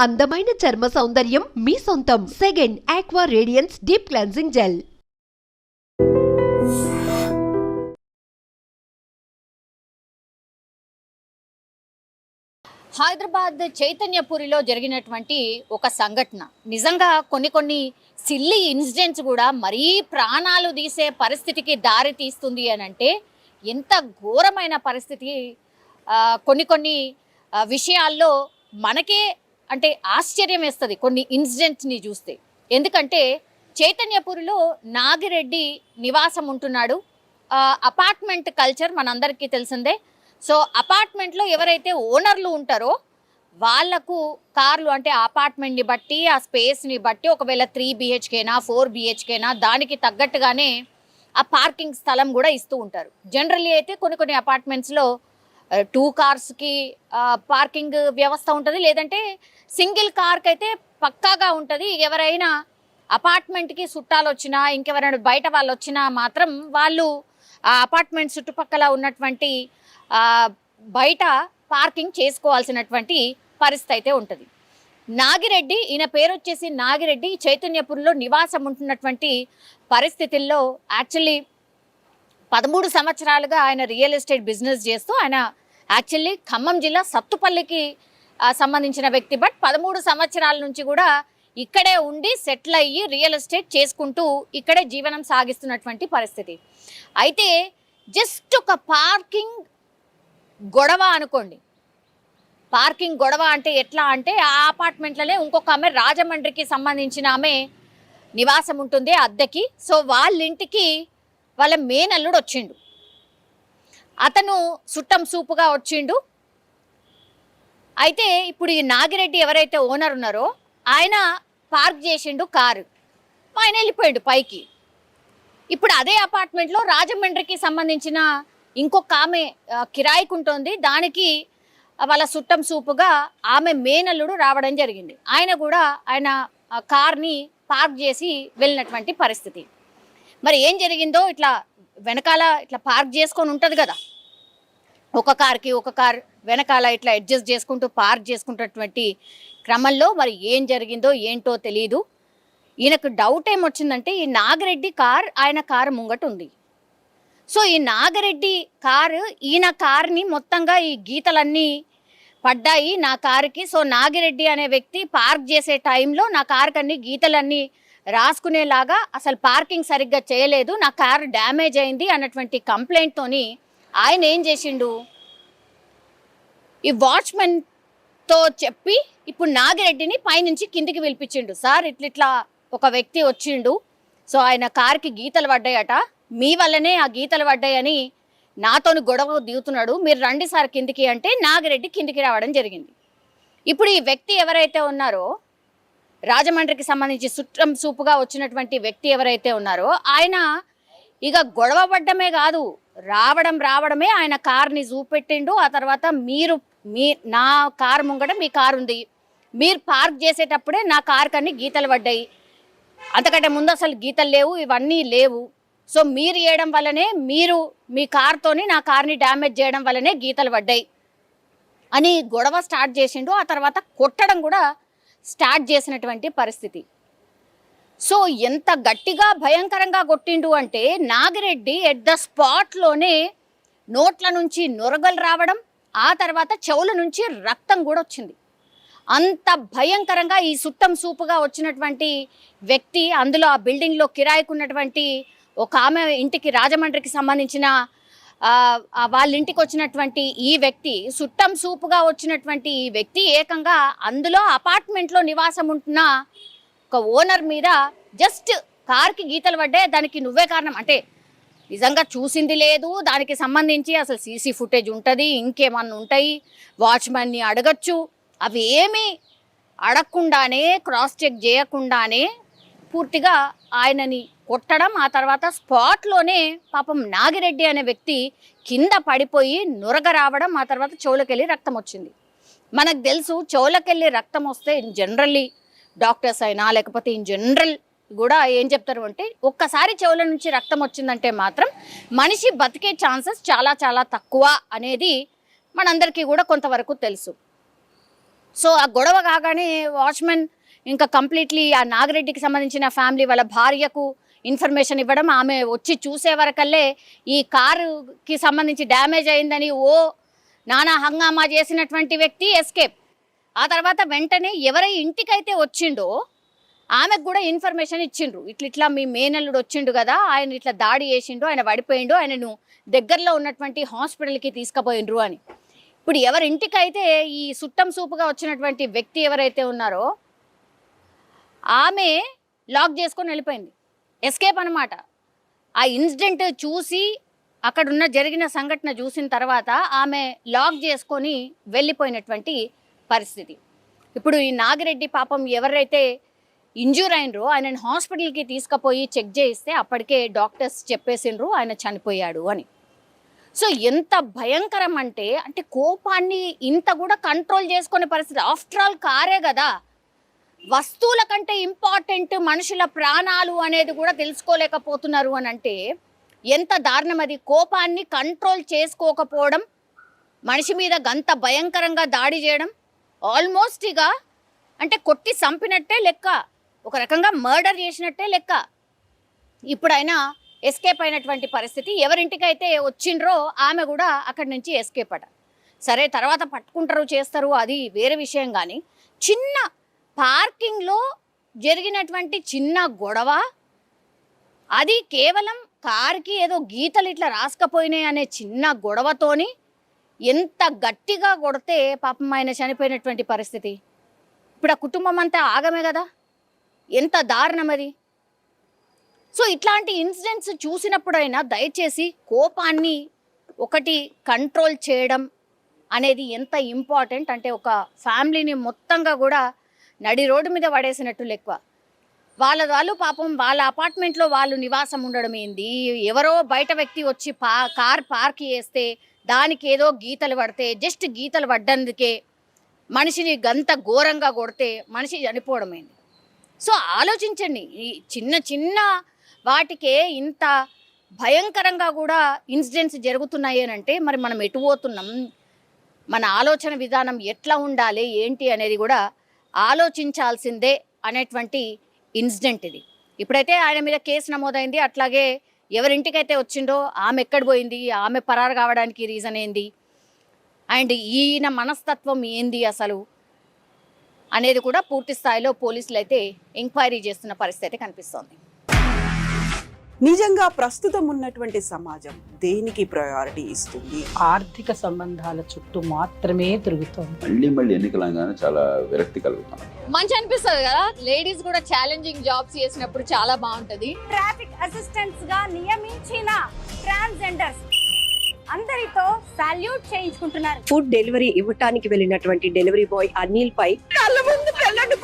అందమైన చర్మ సౌందర్యం మీ సొంతం. Second aqua radiance deep cleansing gel. Hyderabad చైతన్యపురిలో జరిగినటువంటి ఒక సంఘటన నిజంగా కొన్ని సిల్లీ ఇన్సిడెంట్స్ కూడా మరీ ప్రాణాలు తీసే పరిస్థితికి దారి తీస్తుంది అని అంటే ఎంత ఘోరమైన పరిస్థితి. కొన్ని విషయాల్లో మనకే అంటే ఆశ్చర్యం వేస్తుంది కొన్ని ఇన్సిడెంట్స్ని చూస్తే. ఎందుకంటే చైతన్యపురిలో నాగిరెడ్డి నివాసం ఉంటున్నాడు. అపార్ట్మెంట్ కల్చర్ మనందరికీ తెలిసిందే. సో అపార్ట్మెంట్లో ఎవరైతే ఓనర్లు ఉంటారో వాళ్లకు కార్లు అంటే అపార్ట్మెంట్ని బట్టి ఆ స్పేస్ని బట్టి ఒకవేళ 3 BHKనా 4 BHKనా దానికి తగ్గట్టుగానే ఆ పార్కింగ్ స్థలం కూడా ఇస్తూ ఉంటారు. జనరల్లీ అయితే కొన్ని అపార్ట్మెంట్స్లో 2 కార్స్కి పార్కింగ్ వ్యవస్థ ఉంటుంది, లేదంటే సింగిల్ కార్కి అయితే పక్కాగా ఉంటుంది. ఎవరైనా అపార్ట్మెంట్కి చుట్టాలు వచ్చినా ఇంకెవరైనా బయట వాళ్ళు వచ్చినా మాత్రం వాళ్ళు ఆ అపార్ట్మెంట్ చుట్టుపక్కల ఉన్నటువంటి బయట పార్కింగ్ చేసుకోవాల్సినటువంటి పరిస్థితి అయితే ఉంటుంది. నాగిరెడ్డి, ఈయన పేరు వచ్చేసి నాగిరెడ్డి, చైతన్యపురిలో నివాసం ఉంటున్నటువంటి పరిస్థితుల్లో యాక్చువల్లీ 13 సంవత్సరాలుగా ఆయన రియల్ ఎస్టేట్ బిజినెస్ చేస్తూ ఆయన యాక్చువల్లీ ఖమ్మం జిల్లా సత్తుపల్లికి సంబంధించిన వ్యక్తి. బట్ 13 సంవత్సరాల నుంచి కూడా ఇక్కడే ఉండి సెటిల్ అయ్యి రియల్ ఎస్టేట్ చేసుకుంటూ ఇక్కడే జీవనం సాగిస్తున్నటువంటి పరిస్థితి. అయితే జస్ట్ ఒక పార్కింగ్ గొడవ అనుకోండి. పార్కింగ్ గొడవ అంటే ఎట్లా అంటే ఆ అపార్ట్మెంట్లోనే ఇంకొక ఆమె రాజమండ్రికి సంబంధించిన ఆమె నివాసం ఉంటుంది అద్దెకి. సో వాళ్ళ ఇంటికి వాళ్ళ మేనల్లుడు వచ్చిండు. అతను చుట్టం సూపుగా వచ్చిండు. అయితే ఇప్పుడు ఈ నాగిరెడ్డి ఎవరైతే ఓనర్ ఉన్నారో ఆయన పార్క్ చేసిండు కారు, ఆయన వెళ్ళిపోయాడు పైకి. ఇప్పుడు అదే అపార్ట్మెంట్లో రాజమండ్రికి సంబంధించిన ఇంకొక ఆమె కిరాయికి ఉంటుంది. దానికి వాళ్ళ చుట్టం సూపుగా ఆమె మేనల్లుడు రావడం జరిగింది. ఆయన కూడా ఆయన కార్ని పార్క్ చేసి వెళ్ళినటువంటి పరిస్థితి. మరి ఏం జరిగిందో ఇట్లా వెనకాల ఇట్లా పార్క్ చేసుకొని ఉంటుంది కదా, ఒక కార్కి ఒక కార్ వెనకాల ఇట్లా అడ్జస్ట్ చేసుకుంటూ పార్క్ చేసుకుంటున్నటువంటి క్రమంలో మరి ఏం జరిగిందో ఏంటో తెలియదు. ఈయనకు డౌట్ ఏమొచ్చిందంటే ఈ నాగిరెడ్డి కార్ ఆయన కారు ముంగట ఉంది. సో ఈ నాగిరెడ్డి కారు ఈయన కార్ని మొత్తంగా ఈ గీతలన్నీ పడ్డాయి నా కారుకి. సో నాగిరెడ్డి అనే వ్యక్తి పార్క్ చేసే టైంలో నా కారుకి అన్ని గీతలన్నీ రాసుకునేలాగా అసలు పార్కింగ్ సరిగ్గా చేయలేదు, నా కారు డ్యామేజ్ అయింది అన్నటువంటి కంప్లైంట్తోని ఆయన ఏం చేసిండు, ఈ వాచ్మెన్తో చెప్పి ఇప్పుడు నాగిరెడ్డిని పైనుంచి కిందికి పిలిపించిండు. సార్ ఇట్లా ఒక వ్యక్తి వచ్చిండు, సో ఆయన కారుకి గీతలు పడ్డాయట, మీ వల్లనే ఆ గీతలు పడ్డాయని నాతోని గొడవ దిగుతున్నాడు, మీరు రండి సార్ కిందికి అంటే నాగిరెడ్డి కిందికి రావడం జరిగింది. ఇప్పుడు ఈ వ్యక్తి ఎవరైతే ఉన్నారో రాజమండ్రికి సంబంధించి చుట్టం సూపుగా వచ్చినటువంటి వ్యక్తి ఎవరైతే ఉన్నారో ఆయన ఇక గొడవ పడ్డమే కాదు, రావడమే ఆయన కార్ని చూపెట్టిండు. ఆ తర్వాత నా కారు ముంగట మీ కారు ఉంది, మీరు పార్క్ చేసేటప్పుడే నా కారు కన్నీ గీతలు పడ్డాయి, అంతకంటే ముందు అసలు గీతలు లేవు, ఇవన్నీ లేవు, సో మీరు చేయడం వల్లనే మీ కార్తోని నా కార్ని డ్యామేజ్ చేయడం వల్లనే గీతలు పడ్డాయి అని గొడవ స్టార్ట్ చేసిండు. ఆ తర్వాత కొట్టడం కూడా స్టార్ట్ చేసినటువంటి పరిస్థితి. సో ఎంత గట్టిగా భయంకరంగా కొట్టిండు అంటే నాగిరెడ్డి ఎట్ ద స్పాట్లోనే నోట్ల నుంచి నొరగలు రావడం, ఆ తర్వాత చెవుల నుంచి రక్తం కూడా వచ్చింది. అంత భయంకరంగా ఈ చుట్టం సూపుగా వచ్చినటువంటి వ్యక్తి, అందులో ఆ బిల్డింగ్లో కిరాయికున్నటువంటి ఒక ఆమె ఇంటికి రాజమండ్రికి సంబంధించిన వాళ్ళ ఇంటికి వచ్చినటువంటి ఈ వ్యక్తి, చుట్టం సూపుగా వచ్చినటువంటి ఈ వ్యక్తి ఏకంగా అందులో అపార్ట్మెంట్లో నివాసం ఉంటున్న ఒక ఓనర్ మీద జస్ట్ కార్కి గీతలు పడ్డాయి, దానికి నువ్వే కారణం అంటే నిజంగా చూసింది లేదు, దానికి సంబంధించి అసలు సీసీ ఫుటేజ్ ఉంటుంది, ఇంకేమన్నా ఉంటాయి, వాచ్మెన్ని అడగచ్చు, అవి ఏమీ అడగకుండానే క్రాస్ చెక్ చేయకుండానే పూర్తిగా ఆయనని కొట్టడం, ఆ తర్వాత స్పాట్లోనే పాపం నాగిరెడ్డి అనే వ్యక్తి కింద పడిపోయి నురగ రావడం, ఆ తర్వాత చెవులకెళ్ళి రక్తం వచ్చింది. మనకు తెలుసు చెవులకెళ్ళి రక్తం వస్తే జనరల్లీ డాక్టర్స్ అయినా లేకపోతే ఇన్ జనరల్ కూడా ఏం చెప్తారు అంటే ఒక్కసారి చెవుల నుంచి రక్తం వచ్చిందంటే మాత్రం మనిషి బతికే ఛాన్సెస్ చాలా చాలా తక్కువ అనేది మనందరికీ కూడా కొంతవరకు తెలుసు. సో ఆ గొడవ కాగానే వాచ్మెన్ ఇంకా కంప్లీట్లీ ఆ నాగిరెడ్డికి సంబంధించిన ఫ్యామిలీ వాళ్ళ భార్యకు ఇన్ఫర్మేషన్ ఇవ్వడం, ఆమె వచ్చి చూసే వరకల్లే ఈ కారుకి సంబంధించి డ్యామేజ్ అయిందని నానా హంగామా చేసినటువంటి వ్యక్తి ఎస్కేప్. ఆ తర్వాత వెంటనే ఎవరై ఇంటికైతే వచ్చిండో ఆమెకు కూడా ఇన్ఫర్మేషన్ ఇచ్చిండ్రు, ఇట్లా మీ మేనల్లుడు వచ్చిండు కదా, ఆయన ఇట్లా దాడి చేసిండు, ఆయన పడిపోయిండు, ఆయనను దగ్గరలో ఉన్నటువంటి హాస్పిటల్కి తీసుకుపోయిండ్రు అని. ఇప్పుడు ఎవరి ఇంటికైతే ఈ సుట్టం సూపుగా వచ్చినటువంటి వ్యక్తి ఎవరైతే ఉన్నారో ఆమె లాక్ చేసుకొని వెళ్ళిపోయింది, ఎస్కేప్ అనమాట. ఆ ఇన్సిడెంట్ చూసి అక్కడ జరిగిన సంఘటన చూసిన తర్వాత ఆమె లాక్ చేసుకొని వెళ్ళిపోయినటువంటి పరిస్థితి. ఇప్పుడు ఈ నాగిరెడ్డి పాపం ఎవరైతే ఇంజూర్ అయినరో ఆయనను హాస్పిటల్కి తీసుకుపోయి చెక్ చేయిస్తే అప్పటికే డాక్టర్స్ చెప్పేసిండ్రు ఆయన చనిపోయాడు అని. సో ఎంత భయంకరం అంటే కోపాన్ని ఇంత కూడా కంట్రోల్ చేసుకునే పరిస్థితి. ఆఫ్టర్ ఆల్ కారే కదా, వస్తువుల కంటే ఇంపార్టెంట్ మనుషుల ప్రాణాలు అనేది కూడా తెలుసుకోలేకపోతున్నారు అని అంటే ఎంత దారుణం అది. కోపాన్ని కంట్రోల్ చేసుకోకపోవడం, మనిషి మీద గంత భయంకరంగా దాడి చేయడం, ఆల్మోస్ట్ ఇక కొట్టి చంపినట్టే లెక్క, ఒక రకంగా మర్డర్ చేసినట్టే లెక్క. ఇప్పుడైనా ఎస్కేప్ అయినటువంటి పరిస్థితి. ఎవరింటికైతే వచ్చిండ్రో ఆమె కూడా అక్కడి నుంచి ఎస్కేప్ అట. సరే తర్వాత పట్టుకుంటారు చేస్తారు అది వేరే విషయం, కానీ చిన్న పార్కింగ్లో జరిగినటువంటి చిన్న గొడవ, అది కేవలం కారుకి ఏదో గీతలు ఇట్లా రాసుకపోయినాయి అనే చిన్న గొడవతోని ఎంత గట్టిగా కొడితే పాపం ఆయన చనిపోయినటువంటి పరిస్థితి. ఇప్పుడు ఆ కుటుంబం అంతా ఆగమే కదా, ఎంత దారుణం అది. సో ఇట్లాంటి ఇన్సిడెంట్స్ చూసినప్పుడైనా దయచేసి కోపాన్ని ఒకటి కంట్రోల్ చేయడం అనేది ఎంత ఇంపార్టెంట్ అంటే ఒక ఫ్యామిలీని మొత్తంగా కూడా నడి రోడ్డు మీద పడేసినట్టు లెక్క. వాళ్ళు పాపం వాళ్ళ అపార్ట్మెంట్లో వాళ్ళు నివాసం ఉండడం ఏంది, ఎవరో బయట వ్యక్తి వచ్చి కార్ పార్క్ చేస్తే దానికి ఏదో గీతలు పడితే, జస్ట్ గీతలు పడ్డందుకే మనిషిని గంత ఘోరంగా కొడితే మనిషి చనిపోవడమైంది. సో ఆలోచించండి, ఈ చిన్న చిన్న వాటికే ఇంత భయంకరంగా కూడా ఇన్సిడెంట్స్ జరుగుతున్నాయి అని అంటే మరి మనం ఎటు పోతున్నాం, మన ఆలోచన విధానం ఎట్లా ఉండాలి ఏంటి అనేది కూడా ఆలోచించాల్సిందే అనేటువంటి ఇన్సిడెంట్ ఇది. ఇప్పుడైతే ఆయన మీద కేసు నమోదైంది. అట్లాగే ఎవరింటికైతే వచ్చిండో ఆమె ఎక్కడ పోయింది, ఆమె పరారు కావడానికి రీజన్ ఏంది, అండ్ ఈయన మనస్తత్వం ఏంది అసలు అనేది కూడా పూర్తి స్థాయిలో పోలీసులు అయితే ఎంక్వైరీ చేస్తున్న పరిస్థితి కనిపిస్తోంది. నిజంగా ప్రస్తుతం ఉన్నటువంటి సమాజం దేనికి ప్రయారిటీ ఇస్తుంది? ఆర్థిక సంబంధాల చుట్టూ మాత్రమే తిరుగుతోంది. మళ్ళీ ఎన్నికలంగానే చాలా విరక్తి కలుగుతాం. మంచి అనిపిస్తుంది కదా, లేడీస్ కూడా ఛాలెంజింగ్ జాబ్స్ చేసినప్పుడు చాలా బాగుంటది. ట్రాఫిక్ అసిస్టెంట్స్ గా నియమించిన ట్రాన్స్జెండర్స్ అందరితో సాల్యూట్ చేయించుకుంటున్నారు. ఫుడ్ డెలివరీ ఇవ్వటానికి వెళ్ళినటువంటి డెలివరీ బాయ్ అనిల్ పై కళ్ళ ముందు పెళ్ళండి